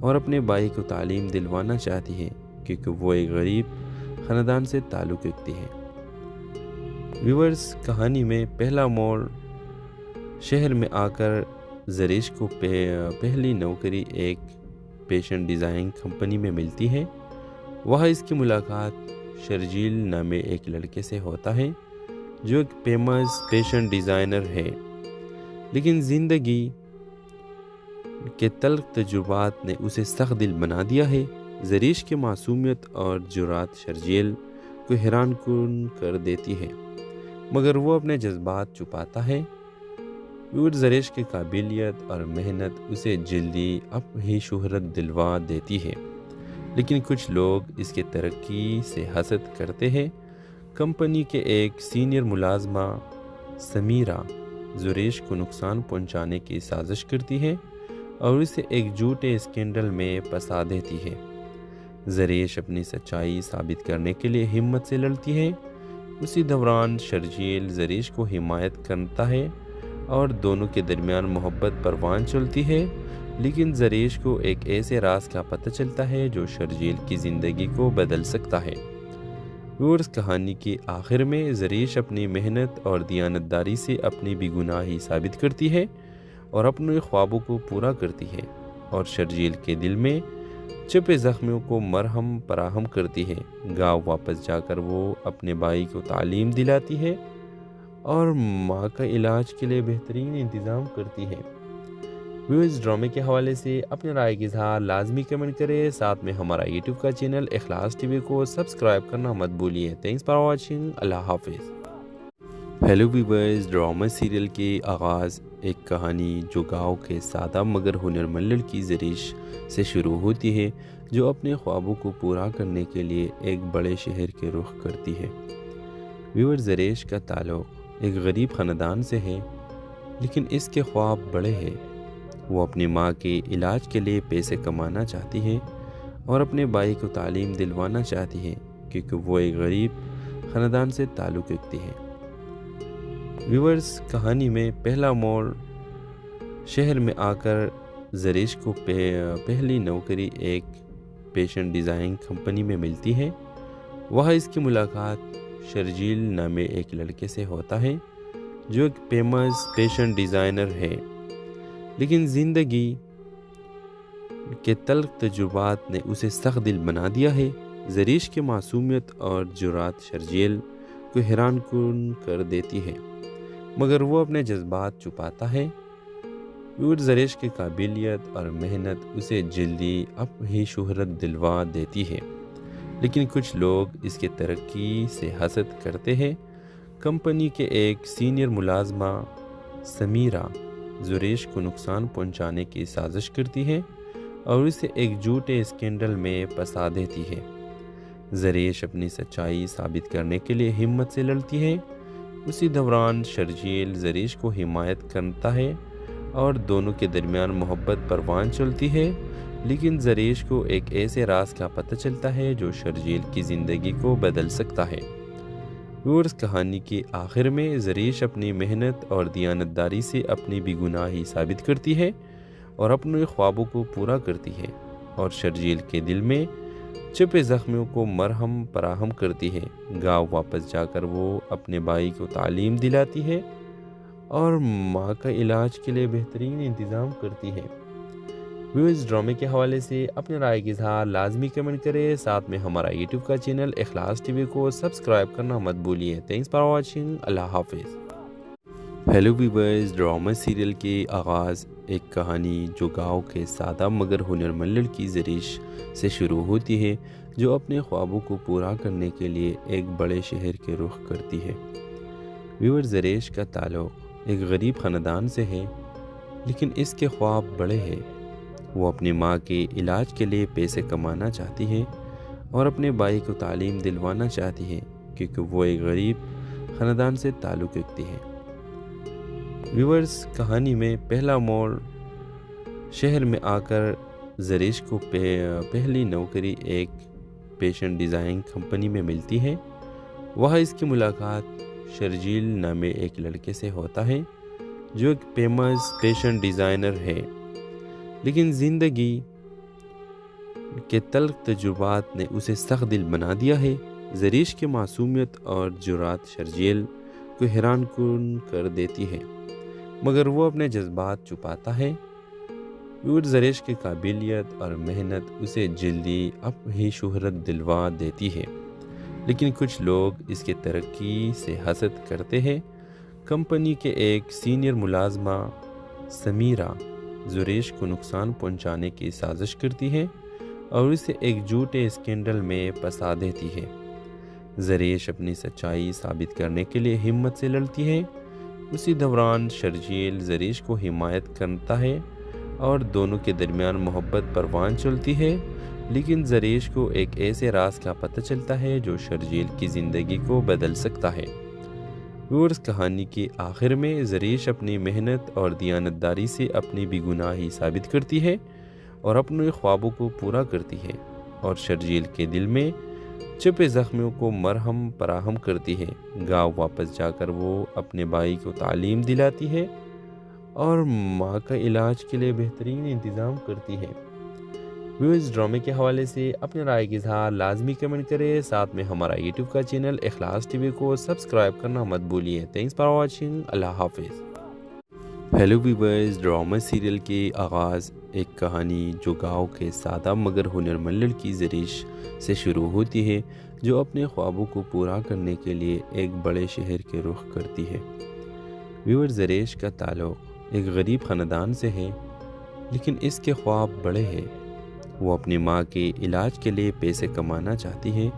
اور اپنے بھائی کو تعلیم دلوانا چاہتی ہے کیونکہ وہ ایک غریب خاندان سے تعلق رکھتی ہے۔ ویورز، کہانی میں پہلا موڑ شہر میں آ کر زریش کو پہلی نوکری ایک فیشن ڈیزائن کمپنی میں ملتی ہے۔ وہاں اس کی ملاقات شرجیل نامے ایک لڑکے سے ہوتا ہے جو ایک فیمس فیشن ڈیزائنر ہے، لیکن زندگی کے تلخ تجربات نے اسے سخت دل بنا دیا ہے۔ زریش کی معصومیت اور جرات شرجیل کو حیران کن کر دیتی ہے، مگر وہ اپنے جذبات چھپاتا ہے۔ زریش کی قابلیت اور محنت اسے جلدی ہی شہرت دلوا دیتی ہے، لیکن کچھ لوگ اس کے ترقی سے حسد کرتے ہیں۔ کمپنی کے ایک سینئر ملازمہ سمیرہ زریش کو نقصان پہنچانے کی سازش کرتی ہے اور اسے ایک جھوٹے اسکینڈل میں پھنسا دیتی ہے۔ زریش اپنی سچائی ثابت کرنے کے لیے ہمت سے لڑتی ہے۔ اسی دوران شرجیل زریش کو حمایت کرتا ہے اور دونوں کے درمیان محبت پروان چلتی ہے، لیکن زریش کو ایک ایسے راز کا پتہ چلتا ہے جو شرجیل کی زندگی کو بدل سکتا ہے۔ ویورز، کہانی کے آخر میں زریش اپنی محنت اور دیانتداری سے اپنی بے گناہی ثابت کرتی ہے اور اپنے خوابوں کو پورا کرتی ہے، اور شرجیل کے دل میں چھپے زخموں کو مرہم فراہم کرتی ہے۔ گاؤں واپس جا کر وہ اپنے بھائی کو تعلیم دلاتی ہے اور ماں کا علاج کے لیے بہترین انتظام کرتی ہے۔ ویورز، ڈرامے کے حوالے سے اپنے رائے کا اظہار لازمی کمنٹ کریں، ساتھ میں ہمارا یوٹیوب کا چینل اخلاص ٹی وی کو سبسکرائب کرنا مت بھولیے۔ تھینکس فار واچنگ، اللہ حافظ۔ ہیلو ویورز، ڈرامہ سیریل کے آغاز ایک کہانی جو گاؤں کے سادہ مگر ہنرمند لڑکی زریش سے شروع ہوتی ہے، جو اپنے خوابوں کو پورا کرنے کے لیے ایک بڑے شہر کے رخ کرتی ہے۔ ویورز، زریش کا تعلق ایک غریب خاندان سے ہے، لیکن اس کے خواب بڑے ہیں۔ وہ اپنی ماں کے علاج کے لیے پیسے کمانا چاہتی ہے اور اپنے بھائی کو تعلیم دلوانا چاہتی ہے کیونکہ وہ ایک غریب خاندان سے تعلق رکھتی ہے۔ ویورز، کہانی میں پہلا موڑ شہر میں آ کر زریش کو پہلی نوکری ایک فیشن ڈیزائن کمپنی میں ملتی ہے۔ وہاں اس کی ملاقات شرجیل نامے ایک لڑکے سے ہوتا ہے جو ایک فیمس فیشن ڈیزائنر ہے، لیکن زندگی کے تلخ تجربات نے اسے سخت دل بنا دیا ہے۔ زریش کی معصومیت اور جرات شرجیل کو حیران کن کر دیتی ہے، مگر وہ اپنے جذبات چھپاتا ہے۔ زریش کی قابلیت اور محنت اسے جلدی ہی شہرت دلوا دیتی ہے، لیکن کچھ لوگ اس کے ترقی سے حسد کرتے ہیں۔ کمپنی کے ایک سینئر ملازمہ سمیرہ زریش کو نقصان پہنچانے کی سازش کرتی ہے اور اسے ایک جھوٹے اسکینڈل میں پھنسا دیتی ہے۔ زریش اپنی سچائی ثابت کرنے کے لیے ہمت سے لڑتی ہے۔ اسی دوران شرجیل زریش کو حمایت کرتا ہے اور دونوں کے درمیان محبت پروان چلتی ہے، لیکن زریش کو ایک ایسے راز کا پتہ چلتا ہے جو شرجیل کی زندگی کو بدل سکتا ہے۔ ویورز، کہانی کے آخر میں زریش اپنی محنت اور دیانتداری سے اپنی بے گناہی ثابت کرتی ہے اور اپنے خوابوں کو پورا کرتی ہے، اور شرجیل کے دل میں چھپے زخموں کو مرہم فراہم کرتی ہے۔ گاؤں واپس جا کر وہ اپنے بھائی کو تعلیم دلاتی ہے اور ماں کا علاج کے لیے بہترین انتظام کرتی ہے۔ ویورز، ڈرامے کے حوالے سے اپنے رائے کا اظہار لازمی کمنٹ کریں، ساتھ میں ہمارا یوٹیوب کا چینل اخلاص ٹی وی کو سبسکرائب کرنا مت بھولیے۔ تھینکس فار واچنگ، اللہ حافظ۔ ہیلو ویورز، ڈرامہ سیریل کے آغاز ایک کہانی جو گاؤں کے سادہ مگر ہنرمند لڑکی زریش سے شروع ہوتی ہے، جو اپنے خوابوں کو پورا کرنے کے لیے ایک بڑے شہر کے رخ کرتی ہے۔ ویورز، زریش کا تعلق ایک غریب خاندان سے ہے، لیکن اس کے خواب بڑے ہیں۔ وہ اپنی ماں کے علاج کے لیے پیسے کمانا چاہتی ہے اور اپنے بھائی کو تعلیم دلوانا چاہتی ہے کیونکہ وہ ایک غریب خاندان سے تعلق رکھتی ہے۔ ویورز، کہانی میں پہلا موڑ شہر میں آ کر زریش کو پہلی نوکری ایک فیشن ڈیزائن کمپنی میں ملتی ہے۔ وہاں اس کی ملاقات شرجیل نامے ایک لڑکے سے ہوتا ہے جو ایک فیمس فیشن ڈیزائنر ہے، لیکن زندگی کے تلخ تجربات نے اسے سخت دل بنا دیا ہے۔ زریش کی معصومیت اور جرات شرجیل کو حیران کن کر دیتی ہے، مگر وہ اپنے جذبات چھپاتا ہے۔ زریش کی قابلیت اور محنت اسے جلدی اب ہی شہرت دلوا دیتی ہے، لیکن کچھ لوگ اس کی ترقی سے حسد کرتے ہیں۔ کمپنی کے ایک سینئر ملازمہ سمیرہ زریش کو نقصان پہنچانے کی سازش کرتی ہے اور اسے ایک جھوٹے اسکینڈل میں پھنسا دیتی ہے۔ زریش اپنی سچائی ثابت کرنے کے لیے ہمت سے لڑتی ہے۔ اسی دوران شرجیل زریش کو حمایت کرتا ہے اور دونوں کے درمیان محبت پروان چلتی ہے، لیکن زریش کو ایک ایسے راز کا پتہ چلتا ہے جو شرجیل کی زندگی کو بدل سکتا ہے۔ کہانی کے آخر میں زریش اپنی محنت اور دیانتداری سے اپنی بے گناہی ثابت کرتی ہے اور اپنے خوابوں کو پورا کرتی ہے، اور شرجیل کے دل میں چھپے زخموں کو مرہم فراہم کرتی ہے۔ گاؤں واپس جا کر وہ اپنے بھائی کو تعلیم دلاتی ہے اور ماں کا علاج کے لیے بہترین انتظام کرتی ہے۔ اس ڈرامے کے حوالے سے اپنے رائے کا اظہار لازمی کمنٹ کریں، ساتھ میں ہمارا یوٹیوب کا چینل اخلاص ٹی وی کو سبسکرائب کرنا مت بھولیے۔ تھینکس فار واچنگ، اللہ حافظ۔ ہیلو ویورز، ڈرامہ سیریل کے آغاز ایک کہانی جو گاؤں کے سادہ مگر ہنرمند لڑکی زریش سے شروع ہوتی ہے، جو اپنے خوابوں کو پورا کرنے کے لیے ایک بڑے شہر کے رخ کرتی ہے۔ زریش کا تعلق ایک غریب خاندان سے ہے، لیکن اس کے خواب بڑے ہیں۔ وہ اپنی ماں کے علاج کے لیے پیسے کمانا چاہتی ہے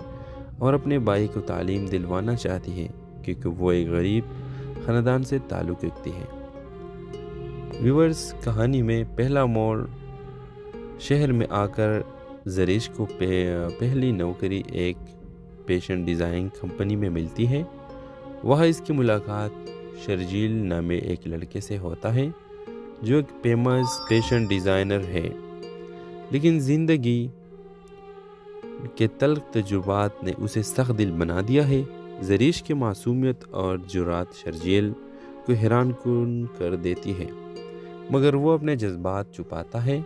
اور اپنے بھائی کو تعلیم دلوانا چاہتی ہے، کیونکہ وہ ایک غریب خاندان سے تعلق رکھتی ہے۔ کہانی میں پہلا موڑ شہر میں آ کر زریش کو پہلی نوکری ایک فیشن ڈیزائن کمپنی میں ملتی ہے۔ وہاں اس کی ملاقات شرجیل نامے ایک لڑکے سے ہوتا ہے جو ایک فیمس فیشن ڈیزائنر ہے، لیکن زندگی کے تلخ تجربات نے اسے سخت دل بنا دیا ہے۔ زریش کی معصومیت اور جرات شرجیل کو حیران کن کر دیتی ہے، مگر وہ اپنے جذبات چھپاتا ہے۔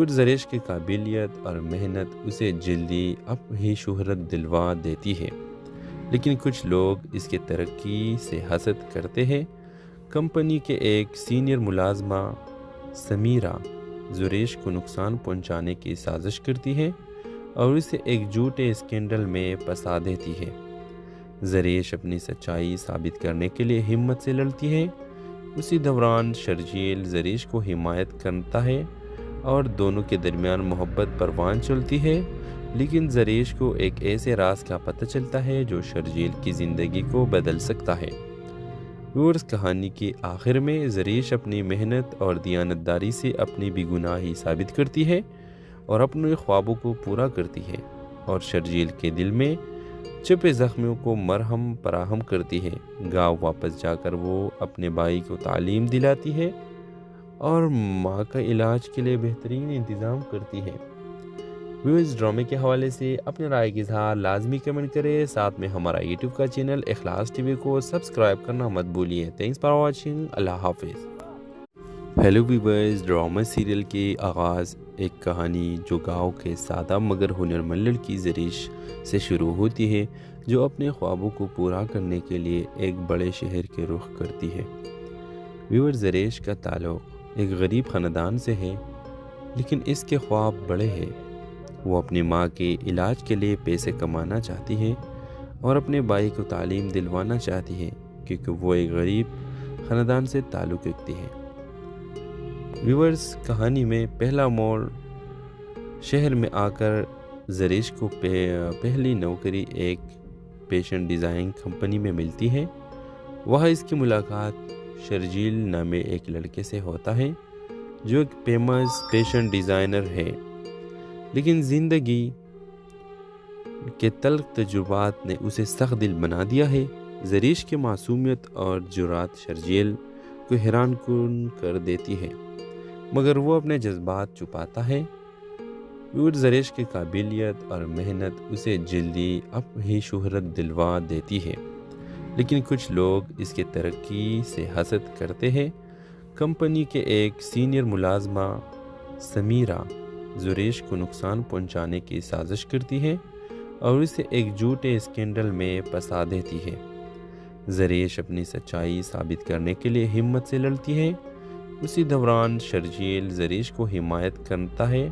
زریش کی قابلیت اور محنت اسے جلدی اب ہی شہرت دلوا دیتی ہے، لیکن کچھ لوگ اس کی ترقی سے حسد کرتے ہیں۔ کمپنی کے ایک سینئر ملازمہ سمیرہ زریش کو نقصان پہنچانے کی سازش کرتی ہے اور اسے ایک جھوٹے اسکینڈل میں پھنسا دیتی ہے۔ زریش اپنی سچائی ثابت کرنے کے لیے ہمت سے لڑتی ہے۔ اسی دوران شرجیل زریش کو حمایت کرتا ہے اور دونوں کے درمیان محبت پروان چلتی ہے، لیکن زریش کو ایک ایسے راز کا پتہ چلتا ہے جو شرجیل کی زندگی کو بدل سکتا ہے۔ کہانی کے آخر میں زریش اپنی محنت اور دیانتداری سے اپنی بے گناہی ثابت کرتی ہے اور اپنے خوابوں کو پورا کرتی ہے، اور شرجیل کے دل میں چھپے زخموں کو مرہم فراہم کرتی ہے۔ گاؤں واپس جا کر وہ اپنے بھائی کو تعلیم دلاتی ہے اور ماں کا علاج کے لیے بہترین انتظام کرتی ہے۔ اس ڈرامے کے حوالے سے اپنے رائے کا اظہار لازمی کمنٹ کریں، ساتھ میں ہمارا یوٹیوب کا چینل اخلاص ٹی وی کو سبسکرائب کرنا مت بھولیے۔ تھینکس فار واچنگ، اللہ حافظ۔ ہیلو ویورز، ڈرامہ سیریل کے آغاز ایک کہانی جو گاؤں کے سادہ مگر ہنرمند لڑکی زریش سے شروع ہوتی ہے، جو اپنے خوابوں کو پورا کرنے کے لیے ایک بڑے شہر کے رخ کرتی ہے۔ زریش کا تعلق ایک غریب خاندان سے ہے، لیکن اس کے خواب بڑے ہیں۔ وہ اپنی ماں کے علاج کے لیے پیسے کمانا چاہتی ہے اور اپنے بھائی کو تعلیم دلوانا چاہتی ہے، کیونکہ وہ ایک غریب خاندان سے تعلق رکھتی ہے۔ کہانی میں پہلا موڑ شہر میں آ کر زریش کو پہلی نوکری ایک فیشن ڈیزائن کمپنی میں ملتی ہے۔ وہاں اس کی ملاقات شرجیل نامے ایک لڑکے سے ہوتا ہے جو ایک فیمس فیشن ڈیزائنر ہے، لیکن زندگی کے تلخ تجربات نے اسے سخت دل بنا دیا ہے۔ زریش کی معصومیت اور جرات شرجیل کو حیران کن کر دیتی ہے، مگر وہ اپنے جذبات چھپاتا ہے۔ زریش کی قابلیت اور محنت اسے جلدی اب ہی شہرت دلوا دیتی ہے، لیکن کچھ لوگ اس کی ترقی سے حسد کرتے ہیں۔ کمپنی کے ایک سینئر ملازمہ سمیرہ زریش کو نقصان پہنچانے کی سازش کرتی ہے اور اسے ایک جھوٹے اسکینڈل میں پھنسا دیتی ہے۔ زریش اپنی سچائی ثابت کرنے کے لیے ہمت سے لڑتی ہے۔ اسی دوران شرجیل زریش کو حمایت کرتا ہے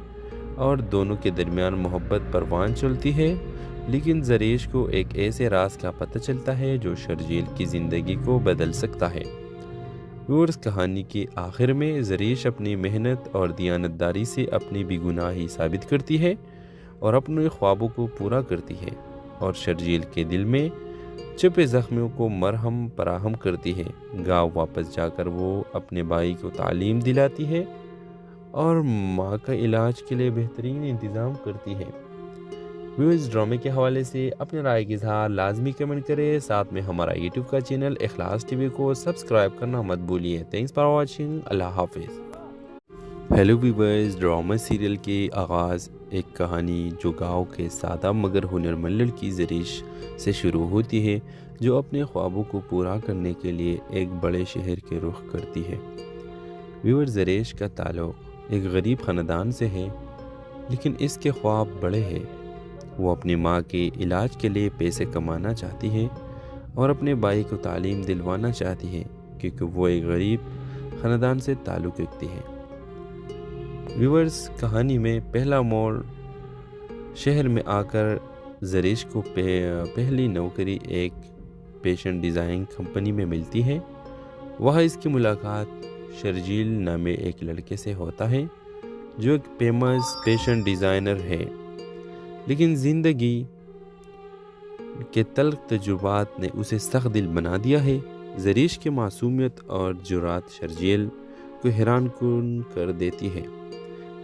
اور دونوں کے درمیان محبت پروان چلتی ہے، لیکن زریش کو ایک ایسے راز کا پتہ چلتا ہے جو شرجیل کی زندگی کو بدل سکتا ہے۔ ویورز، کہانی کے آخر میں زریش اپنی محنت اور دیانتداری سے اپنی بے گناہی ثابت کرتی ہے اور اپنے خوابوں کو پورا کرتی ہے، اور شرجیل کے دل میں چھپے زخموں کو مرہم فراہم کرتی ہے۔ گاؤں واپس جا کر وہ اپنے بھائی کو تعلیم دلاتی ہے اور ماں کا علاج کے لیے بہترین انتظام کرتی ہے۔ ویورز، ڈرامے کے حوالے سے اپنے رائے کا اظہار لازمی کمنٹ کریں، ساتھ میں ہمارا یوٹیوب کا چینل اخلاص ٹی وی کو سبسکرائب کرنا مت بھولیے۔ تھینکس فار واچنگ، اللہ حافظ۔ ہیلو ویورز، ڈرامہ سیریل کے آغاز ایک کہانی جو گاؤں کے سادہ مگر ہنرمند لڑکی زریش سے شروع ہوتی ہے، جو اپنے خوابوں کو پورا کرنے کے لیے ایک بڑے شہر کے رخ کرتی ہے۔ ویورز، زریش کا تعلق ایک غریب خاندان سے ہے، لیکن اس کے خواب بڑے ہیں۔ وہ اپنی ماں کے علاج کے لیے پیسے کمانا چاہتی ہے اور اپنے بھائی کو تعلیم دلوانا چاہتی ہے، کیونکہ وہ ایک غریب خاندان سے تعلق رکھتی ہے۔ ویورز، کہانی میں پہلا موڑ شہر میں آ کر زریش کو پہلی نوکری ایک فیشن ڈیزائن کمپنی میں ملتی ہے۔ وہاں اس کی ملاقات شرجیل نامے ایک لڑکے سے ہوتا ہے جو ایک فیمس فیشن ڈیزائنر ہے، لیکن زندگی کے تلخ تجربات نے اسے سخت دل بنا دیا ہے۔ زریش کی معصومیت اور جرات شرجیل کو حیران کن کر دیتی ہے،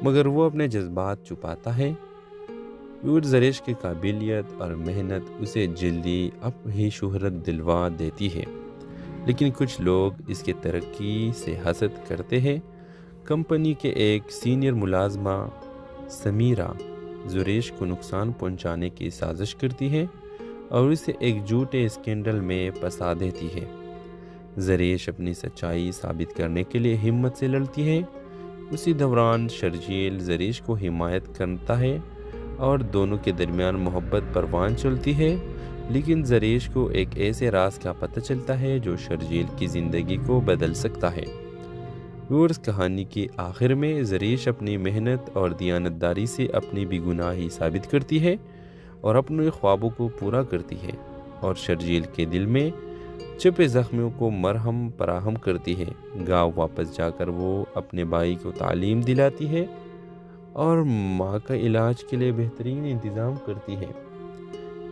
مگر وہ اپنے جذبات چھپاتا ہے۔ زریش کی قابلیت اور محنت اسے جلدی اپنی شہرت دلوا دیتی ہے، لیکن کچھ لوگ اس کی ترقی سے حسد کرتے ہیں۔ کمپنی کے ایک سینئر ملازمہ سمیرہ زریش کو نقصان پہنچانے کی سازش کرتی ہے اور اسے ایک جھوٹے اسکینڈل میں پھنسا دیتی ہے۔ زریش اپنی سچائی ثابت کرنے کے لیے ہمت سے لڑتی ہے۔ اسی دوران شرجیل زریش کو حمایت کرتا ہے اور دونوں کے درمیان محبت پروان چلتی ہے، لیکن زریش کو ایک ایسے راز کا پتہ چلتا ہے جو شرجیل کی زندگی کو بدل سکتا ہے۔ ویورز، کہانی کے آخر میں زریش اپنی محنت اور دیانتداری سے اپنی بے گناہی ثابت کرتی ہے اور اپنے خوابوں کو پورا کرتی ہے، اور شرجیل کے دل میں چھپے زخموں کو مرہم فراہم کرتی ہے۔ گاؤں واپس جا کر وہ اپنے بھائی کو تعلیم دلاتی ہے اور ماں کا علاج کے لیے بہترین انتظام کرتی ہے۔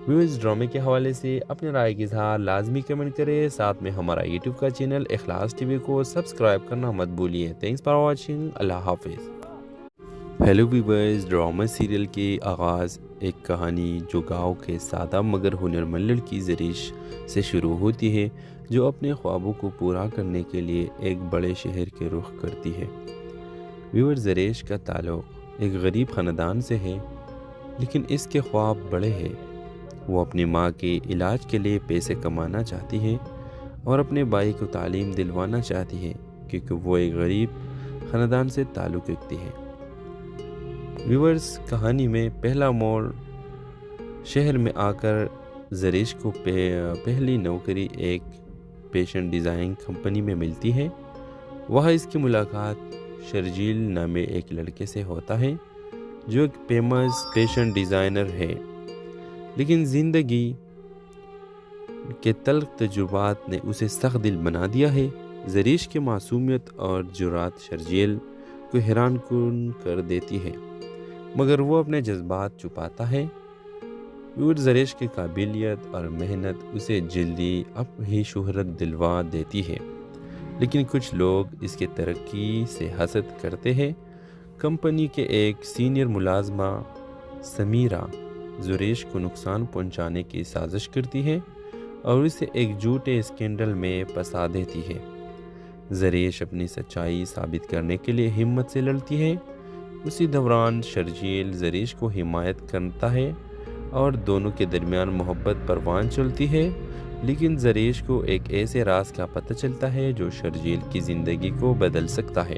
ویورز، ڈرامے کے حوالے سے اپنے رائے کا اظہار لازمی کمنٹ کریں، ساتھ میں ہمارا یوٹیوب کا چینل اخلاص ٹی وی کو سبسکرائب کرنا مت بھولیے۔ تھینکس فار واچنگ، اللہ حافظ۔ ہیلو ویورز، ڈرامہ سیریل کے آغاز ایک کہانی جو گاؤں کے سادہ مگر ہنرمند لڑکی زریش سے شروع ہوتی ہے، جو اپنے خوابوں کو پورا کرنے کے لیے ایک بڑے شہر کے رخ کرتی ہے۔ ویورز، زریش کا تعلق ایک غریب خاندان سے ہے، لیکن اس کے خواب بڑے ہیں۔ وہ اپنی ماں کے علاج کے لیے پیسے کمانا چاہتی ہے اور اپنے بھائی کو تعلیم دلوانا چاہتی ہے، کیونکہ وہ ایک غریب خاندان سے تعلق رکھتی ہے۔ ویورز، کہانی میں پہلا موڑ شہر میں آ کر زریش کو پہلی نوکری ایک فیشن ڈیزائن کمپنی میں ملتی ہے۔ وہاں اس کی ملاقات شرجیل نامے ایک لڑکے سے ہوتا ہے جو ایک فیمس فیشن ڈیزائنر ہے، لیکن زندگی کے تلخ تجربات نے اسے سخت دل بنا دیا ہے۔ زریش کی معصومیت اور جرات شرجیل کو حیران کن کر دیتی ہے، مگر وہ اپنے جذبات چھپاتا ہے۔ زریش کی قابلیت اور محنت اسے جلدی اپنی شہرت دلوا دیتی ہے، لیکن کچھ لوگ اس کی ترقی سے حسد کرتے ہیں۔ کمپنی کے ایک سینئر ملازمہ سمیرہ زریش کو نقصان پہنچانے کی سازش کرتی ہے اور اسے ایک جھوٹے اسکینڈل میں پھنسا دیتی ہے۔ زریش اپنی سچائی ثابت کرنے کے لیے ہمت سے لڑتی ہے۔ اسی دوران شرجیل زریش کو حمایت کرتا ہے اور دونوں کے درمیان محبت پروان چلتی ہے، لیکن زریش کو ایک ایسے راز کا پتہ چلتا ہے جو شرجیل کی زندگی کو بدل سکتا ہے۔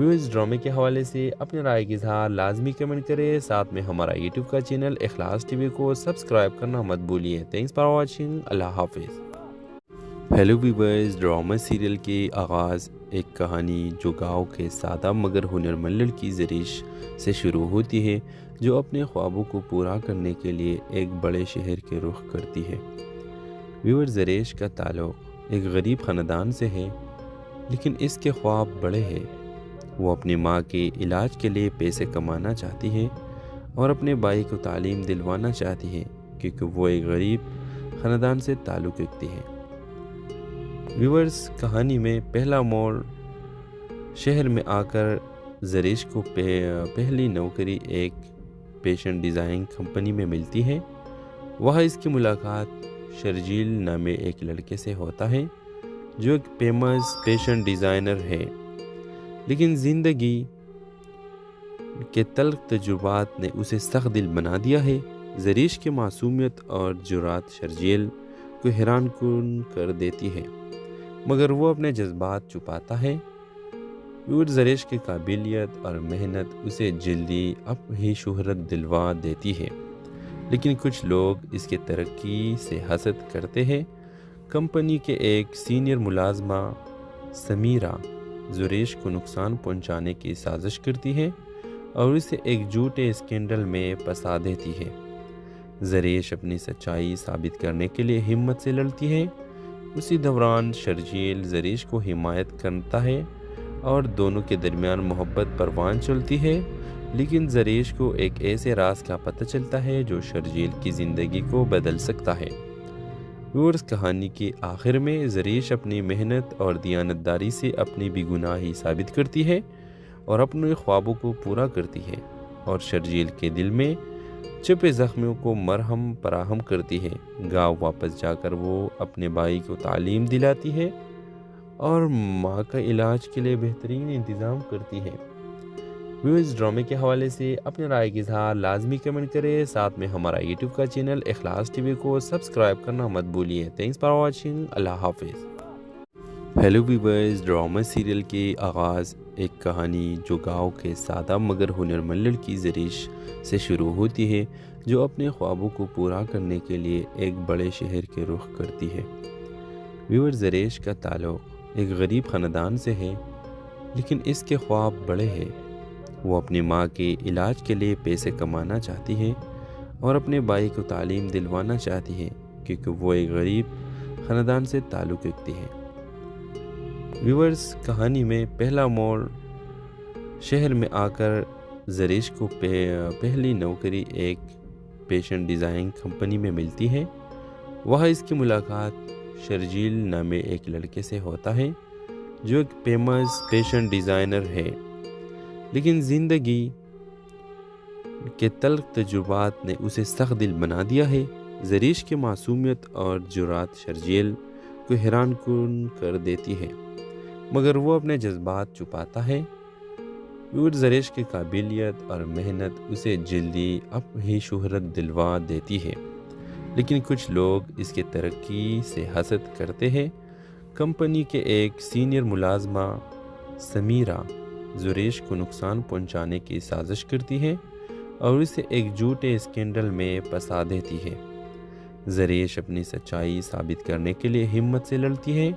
ویورز ڈرامے کے حوالے سے اپنے رائے کی اظہار لازمی کمنٹ کریں، ساتھ میں ہمارا یوٹیوب کا چینل اخلاص ٹی وی کو سبسکرائب کرنا مت بھولیے۔ تھینکس فار واچنگ، اللہ حافظ۔ ہیلو ویورز، ڈرامہ سیریل کے آغاز ایک کہانی جو گاؤں کے سادہ مگر ہنرمند لڑکی زریش سے شروع ہوتی ہے، جو اپنے خوابوں کو پورا کرنے کے لیے ایک بڑے شہر کے رخ کرتی ہے۔ ویور زریش کا تعلق ایک غریب خاندان سے ہے، لیکن اس کے خواب بڑے ہیں۔ وہ اپنی ماں کے علاج کے لیے پیسے کمانا چاہتی ہے اور اپنے بھائی کو تعلیم دلوانا چاہتی ہے، کیونکہ وہ ایک غریب خاندان سے تعلق رکھتی ہے۔ ویورز، کہانی میں پہلا موڑ شہر میں آ کر زریش کو پہلی نوکری ایک فیشن ڈیزائن کمپنی میں ملتی ہے۔ وہاں اس کی ملاقات شرجیل نامے ایک لڑکے سے ہوتا ہے جو ایک فیمس فیشن ڈیزائنر ہے، لیکن زندگی کے تلخ تجربات نے اسے سخت دل بنا دیا ہے۔ زریش کی معصومیت اور جرات شرجیل کو حیران کن کر دیتی ہے، مگر وہ اپنے جذبات چھپاتا ہے۔ زریش کی قابلیت اور محنت اسے جلدی اپنی شہرت دلوا دیتی ہے، لیکن کچھ لوگ اس کی ترقی سے حسد کرتے ہیں۔ کمپنی کے ایک سینئر ملازمہ سمیرہ زریش کو نقصان پہنچانے کی سازش کرتی ہے اور اسے ایک جھوٹے اسکینڈل میں پھنسا دیتی ہے۔ زریش اپنی سچائی ثابت کرنے کے لیے ہمت سے لڑتی ہے۔ اسی دوران شرجیل زریش کو حمایت کرتا ہے اور دونوں کے درمیان محبت پروان چلتی ہے، لیکن زریش کو ایک ایسے راز کا پتہ چلتا ہے جو شرجیل کی زندگی کو بدل سکتا ہے۔ ویورز، کہانی کے آخر میں زریش اپنی محنت اور دیانتداری سے اپنی بے گناہی ثابت کرتی ہے اور اپنے خوابوں کو پورا کرتی ہے، اور شرجیل کے دل میں چھپے زخموں کو مرہم فراہم کرتی ہے۔ گاؤں واپس جا کر وہ اپنے بھائی کو تعلیم دلاتی ہے اور ماں کا علاج کے لیے بہترین انتظام کرتی ہے۔ ویورز، ڈرامے کے حوالے سے اپنے رائے کی اظہار لازمی کمنٹ کریں، ساتھ میں ہمارا یوٹیوب کا چینل اخلاص ٹی وی کو سبسکرائب کرنا مت بھولیے۔ تھینکس فار واچنگ، اللہ حافظ۔ ہیلو ویورز، ڈرامہ سیریل کے آغاز ایک کہانی جو گاؤں کے سادہ مگر ہنرمند لڑکی زریش سے شروع ہوتی ہے، جو اپنے خوابوں کو پورا کرنے کے لیے ایک بڑے شہر کے رخ کرتی ہے۔ ویور زریش کا تعلق ایک غریب خاندان سے ہے، لیکن اس کے خواب بڑے ہیں۔ وہ اپنی ماں کے علاج کے لیے پیسے کمانا چاہتی ہے اور اپنے بھائی کو تعلیم دلوانا چاہتی ہے، کیونکہ وہ ایک غریب خاندان سے تعلق رکھتی ہے۔ ویورز، کہانی میں پہلا موڑ شہر میں آ کر زریش کو پہلی نوکری ایک فیشن ڈیزائن کمپنی میں ملتی ہے۔ وہاں اس کی ملاقات شرجیل نامے ایک لڑکے سے ہوتا ہے جو ایک فیمس فیشن ڈیزائنر ہے، لیکن زندگی کے تلخ تجربات نے اسے سخت دل بنا دیا ہے۔ زریش کی معصومیت اور جرات شرجیل کو حیران کن کر دیتی ہے، مگر وہ اپنے جذبات چھپاتا ہے۔ زریش کی قابلیت اور محنت اسے جلدی اپنی شہرت دلوا دیتی ہے، لیکن کچھ لوگ اس کی ترقی سے حسد کرتے ہیں۔ کمپنی کے ایک سینئر ملازمہ سمیرہ زریش کو نقصان پہنچانے کی سازش کرتی ہے اور اسے ایک جھوٹے اسکینڈل میں پھنسا دیتی ہے۔ زریش اپنی سچائی ثابت کرنے کے لیے ہمت سے لڑتی ہے۔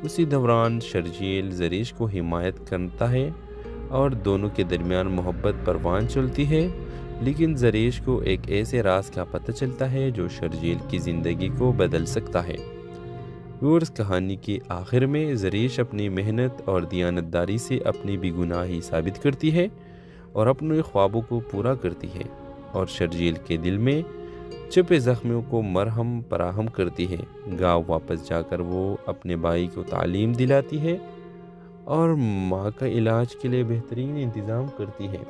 اسی دوران شرجیل زریش کو حمایت کرتا ہے اور دونوں کے درمیان محبت پروان چلتی ہے، لیکن زریش کو ایک ایسے راز کا پتہ چلتا ہے جو شرجیل کی زندگی کو بدل سکتا ہے۔ ویورز، کہانی کے آخر میں زریش اپنی محنت اور دیانتداری سے اپنی بے گناہی ثابت کرتی ہے اور اپنے خوابوں کو پورا کرتی ہے، اور شرجیل کے دل میں چھپے زخموں کو مرہم فراہم کرتی ہے۔ گاؤں واپس جا کر وہ اپنے بھائی کو تعلیم دلاتی ہے اور ماں کا علاج کے لیے بہترین انتظام کرتی ہے۔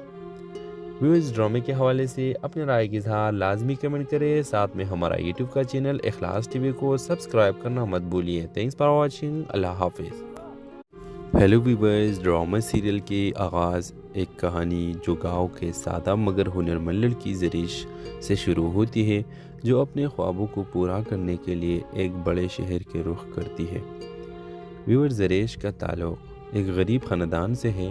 ویورز، ڈرامے کے حوالے سے اپنے رائے کی اظہار لازمی کمنٹ کریں، ساتھ میں ہمارا یوٹیوب کا چینل اخلاص ٹی وی کو سبسکرائب کرنا مت بھولیے۔ تھینکس فار واچنگ، اللہ حافظ۔ ہیلو ویورز، ڈرامہ سیریل کے آغاز ایک کہانی جو گاؤں کے سادہ مگر ہنرمند لڑکی زریش سے شروع ہوتی ہے، جو اپنے خوابوں کو پورا کرنے کے لیے ایک بڑے شہر کے رخ کرتی ہے۔ ویور زریش کا تعلق ایک غریب خاندان سے ہے،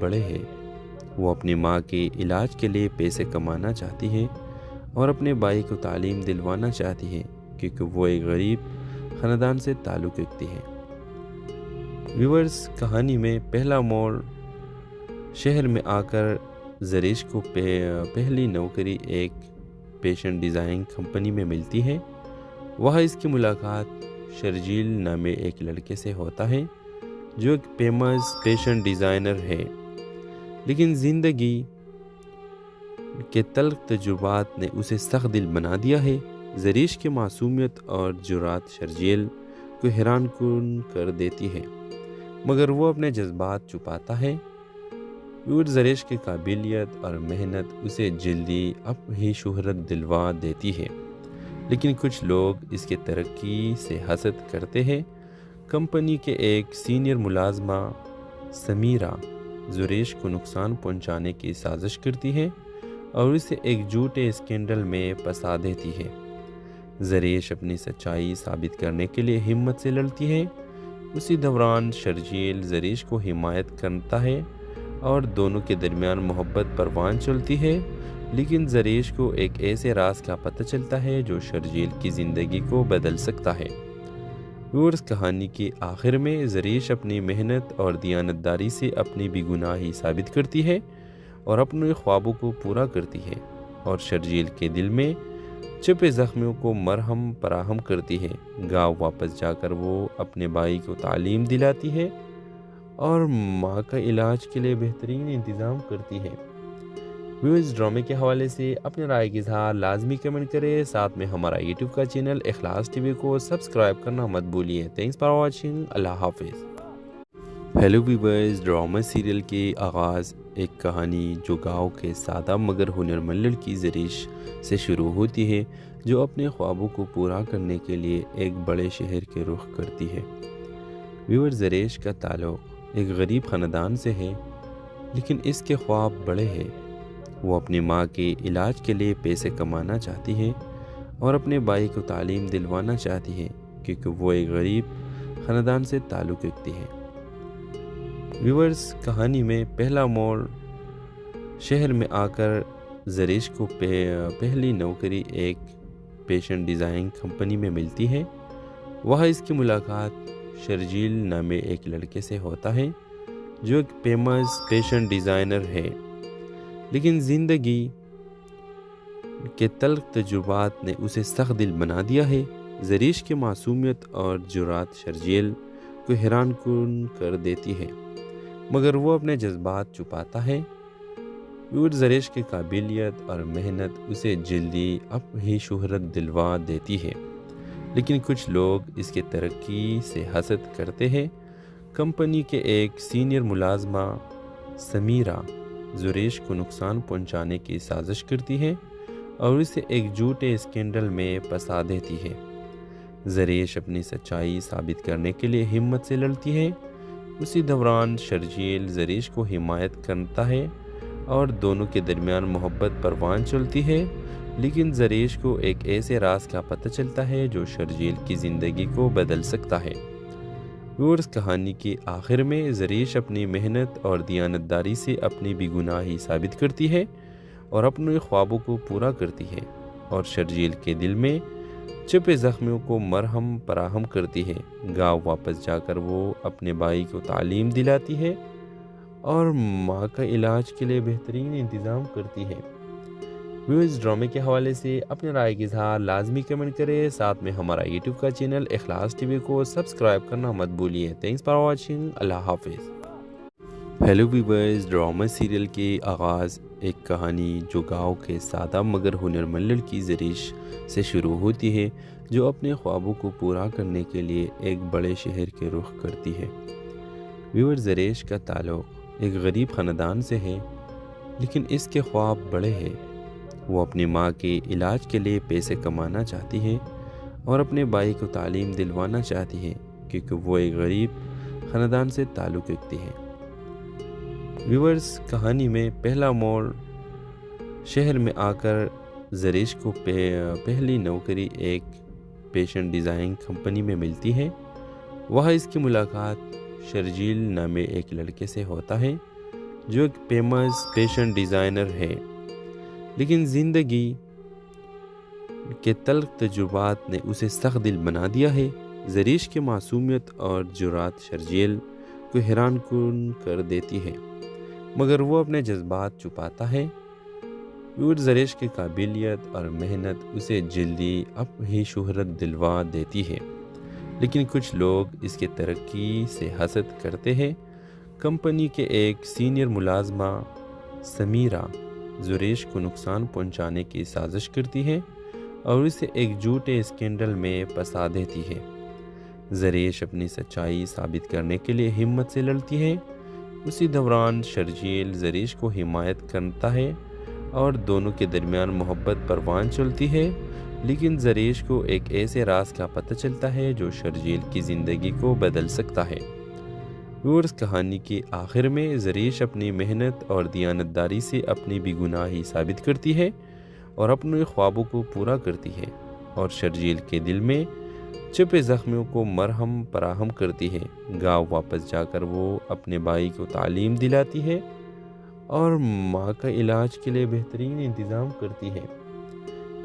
بڑے ہیں۔ وہ اپنی ماں کے علاج کے لیے پیسے کمانا چاہتی ہے اور اپنے بھائی کو تعلیم دلوانا چاہتی ہے کیونکہ وہ ایک غریب خاندان سے تعلق رکھتی ہے۔ ویورز، کہانی میں پہلا موڑ شہر میں آ کر زریش کو پہلی نوکری ایک فیشن ڈیزائن کمپنی میں ملتی ہے۔ وہاں اس کی ملاقات شرجیل نامے ایک لڑکے سے ہوتا ہے جو ایک فیمس فیشن ڈیزائنر ہے، لیکن زندگی کے تلخ تجربات نے اسے سخت دل بنا دیا ہے۔ زریش کی معصومیت اور جرات شرجیل کو حیران کن کر دیتی ہے، مگر وہ اپنے جذبات چھپاتا ہے۔ زریش کی قابلیت اور محنت اسے جلدی اپنی شہرت دلوا دیتی ہے، لیکن کچھ لوگ اس کی ترقی سے حسد کرتے ہیں۔ کمپنی کے ایک سینئر ملازمہ سمیرہ زریش کو نقصان پہنچانے کی سازش کرتی ہے اور اسے ایک جھوٹے اسکینڈل میں پھنسا دیتی ہے۔ زریش اپنی سچائی ثابت کرنے کے لیے ہمت سے لڑتی ہے۔ اسی دوران شرجیل زریش کو حمایت کرتا ہے اور دونوں کے درمیان محبت پروان چلتی ہے، لیکن زریش کو ایک ایسے راز کا پتہ چلتا ہے جو شرجیل کی زندگی کو بدل سکتا ہے۔ ویورز، کہانی کے آخر میں زریش اپنی محنت اور دیانتداری سے اپنی بے گناہی ثابت کرتی ہے اور اپنے خوابوں کو پورا کرتی ہے، اور شرجیل کے دل میں چھپے زخموں کو مرہم فراہم کرتی ہے۔ گاؤں واپس جا کر وہ اپنے بھائی کو تعلیم دلاتی ہے اور ماں کا علاج کے لیے بہترین انتظام کرتی ہے۔ ویورز، ڈرامے کے حوالے سے اپنے رائے کا اظہار لازمی کمنٹ کریں، ساتھ میں ہمارا یوٹیوب کا چینل اخلاص ٹی وی کو سبسکرائب کرنا مت بھولیے۔ Thanks for watching. اللہ حافظ۔ ہیلو ویورز، ڈرامہ سیریل کے آغاز ایک کہانی جو گاؤں کے سادہ مگر ہنرمند لڑکی زریش سے شروع ہوتی ہے جو اپنے خوابوں کو پورا کرنے کے لیے ایک بڑے شہر کے رخ کرتی ہے۔ ویور، زریش کا تعلق ایک غریب خاندان سے ہے، لیکن اس کے خواب بڑے ہیں۔ وہ اپنی ماں کے علاج کے لیے پیسے کمانا چاہتی ہے اور اپنے بھائی کو تعلیم دلوانا چاہتی ہے کیونکہ وہ ایک غریب خاندان سے تعلق رکھتی ہے۔ ویورز، کہانی میں پہلا موڑ شہر میں آ کر زریش کو پہلی نوکری ایک فیشن ڈیزائن کمپنی میں ملتی ہے۔ وہاں اس کی ملاقات شرجیل نامے ایک لڑکے سے ہوتا ہے جو ایک فیمس فیشن ڈیزائنر ہے، لیکن زندگی کے تلخ تجربات نے اسے سخت دل بنا دیا ہے۔ زریش کی معصومیت اور جرات شرجیل کو حیران کن کر دیتی ہے، مگر وہ اپنے جذبات چھپاتا ہے۔ زریش کی قابلیت اور محنت اسے جلدی اپنی شہرت دلوا دیتی ہے، لیکن کچھ لوگ اس کی ترقی سے حسد کرتے ہیں۔ کمپنی کے ایک سینئر ملازمہ سمیرہ زریش کو نقصان پہنچانے کی سازش کرتی ہے اور اسے ایک جھوٹے اسکینڈل میں پھنسا دیتی ہے۔ زریش اپنی سچائی ثابت کرنے کے لیے ہمت سے لڑتی ہے۔ اسی دوران شرجیل زریش کو حمایت کرتا ہے اور دونوں کے درمیان محبت پروان چلتی ہے، لیکن زریش کو ایک ایسے راز کا پتہ چلتا ہے جو شرجیل کی زندگی کو بدل سکتا ہے۔ ویورز، کہانی کے آخر میں زریش اپنی محنت اور دیانتداری سے اپنی بے گناہی ثابت کرتی ہے اور اپنے خوابوں کو پورا کرتی ہے، اور شرجیل کے دل میں چھپے زخموں کو مرہم فراہم کرتی ہے۔ گاؤں واپس جا کر وہ اپنے بھائی کو تعلیم دلاتی ہے اور ماں کا علاج کے لیے بہترین انتظام کرتی ہے۔ ویورز، ڈرامے کے حوالے سے اپنے رائے کا اظہار لازمی کمنٹ کریں، ساتھ میں ہمارا یوٹیوب کا چینل اخلاص ٹی وی کو سبسکرائب کرنا مت بھولیے۔ Thanks for watching. اللہ حافظ۔ ہیلو ویورز، ڈرامہ سیریل کے آغاز ایک کہانی جو گاؤں کے سادہ مگر ہنرمند لڑکی زریش سے شروع ہوتی ہے جو اپنے خوابوں کو پورا کرنے کے لیے ایک بڑے شہر کے رخ کرتی ہے۔ ویور، زریش کا تعلق ایک غریب خاندان سے ہے، لیکن اس کے خواب بڑے ہیں۔ وہ اپنی ماں کے علاج کے لیے پیسے کمانا چاہتی ہے اور اپنے بھائی کو تعلیم دلوانا چاہتی ہے کیونکہ وہ ایک غریب خاندان سے تعلق رکھتی ہے۔ ویورز، کہانی میں پہلا موڑ شہر میں آ کر زریش کو پہلی نوکری ایک فیشن ڈیزائن کمپنی میں ملتی ہے۔ وہاں اس کی ملاقات شرجیل نامے ایک لڑکے سے ہوتا ہے جو ایک فیمس فیشن ڈیزائنر ہے، لیکن زندگی کے تلخ تجربات نے اسے سخت دل بنا دیا ہے۔ زریش کی معصومیت اور جرات شرجیل کو حیران کن کر دیتی ہے، مگر وہ اپنے جذبات چھپاتا ہے۔ زریش کی قابلیت اور محنت اسے جلدی اپنی شہرت دلوا دیتی ہے، لیکن کچھ لوگ اس کی ترقی سے حسد کرتے ہیں۔ کمپنی کے ایک سینئر ملازمہ سمیرہ زریش کو نقصان پہنچانے کی سازش کرتی ہے اور اسے ایک جھوٹے اسکینڈل میں پھنسا دیتی ہے۔ زریش اپنی سچائی ثابت کرنے کے لیے ہمت سے لڑتی ہے۔ اسی دوران شرجیل زریش کو حمایت کرتا ہے اور دونوں کے درمیان محبت پروان چلتی ہے، لیکن زریش کو ایک ایسے راز کا پتہ چلتا ہے جو شرجیل کی زندگی کو بدل سکتا ہے۔ کہانی کے آخر میں زریش اپنی محنت اور دیانتداری سے اپنی بے گناہی ثابت کرتی ہے اور اپنے خوابوں کو پورا کرتی ہے، اور شرجیل کے دل میں چھپے زخموں کو مرہم فراہم کرتی ہے۔ گاؤں واپس جا کر وہ اپنے بھائی کو تعلیم دلاتی ہے اور ماں کا علاج کے لیے بہترین انتظام کرتی ہے۔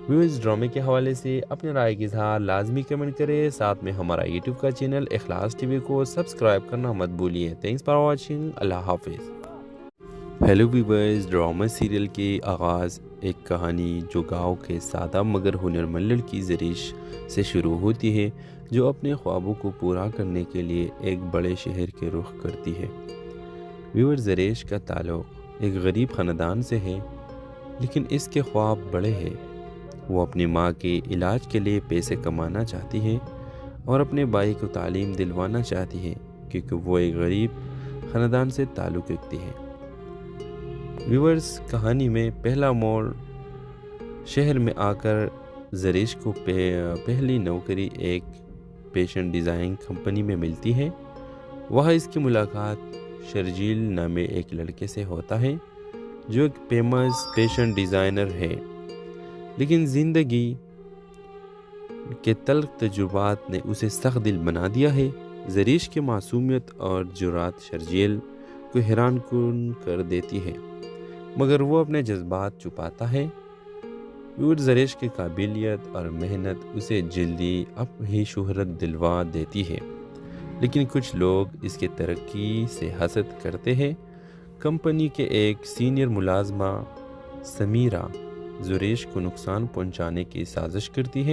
ویورز، ڈرامے کے حوالے سے اپنے رائے کی اظہار لازمی کمنٹ کریں، ساتھ میں ہمارا یوٹیوب کا چینل اخلاص ٹی وی کو سبسکرائب کرنا مت بھولیے۔ تھینکس فار واچنگ، اللہ حافظ۔ ہیلو ویورز، ڈرامہ سیریل کے آغاز ایک کہانی جو گاؤں کے سادہ مگر ہنرمند لڑکی زریش سے شروع ہوتی ہے، جو اپنے خوابوں کو پورا کرنے کے لیے ایک بڑے شہر کے رخ کرتی ہے۔ ویور، زریش کا تعلق ایک غریب خاندان سے ہے، لیکن اس کے خواب بڑے ہیں۔ وہ اپنی ماں کے علاج کے لیے پیسے کمانا چاہتی ہے اور اپنے بھائی کو تعلیم دلوانا چاہتی ہے، کیونکہ وہ ایک غریب خاندان سے تعلق رکھتی ہے۔ ویورز، کہانی میں پہلا موڑ شہر میں آ کر زریش کو پہلی نوکری ایک فیشن ڈیزائن کمپنی میں ملتی ہے۔ وہاں اس کی ملاقات شرجیل نامے ایک لڑکے سے ہوتا ہے جو ایک فیمس فیشن ڈیزائنر ہے، لیکن زندگی کے تلخ تجربات نے اسے سخت دل بنا دیا ہے۔ زریش کی معصومیت اور جرات شرجیل کو حیران کن کر دیتی ہے، مگر وہ اپنے جذبات چھپاتا ہے۔ زریش کی قابلیت اور محنت اسے جلدی اپنی شہرت دلوا دیتی ہے، لیکن کچھ لوگ اس کی ترقی سے حسد کرتے ہیں۔ کمپنی کے ایک سینئر ملازمہ سمیرہ زریش کو نقصان پہنچانے کی سازش کرتی ہے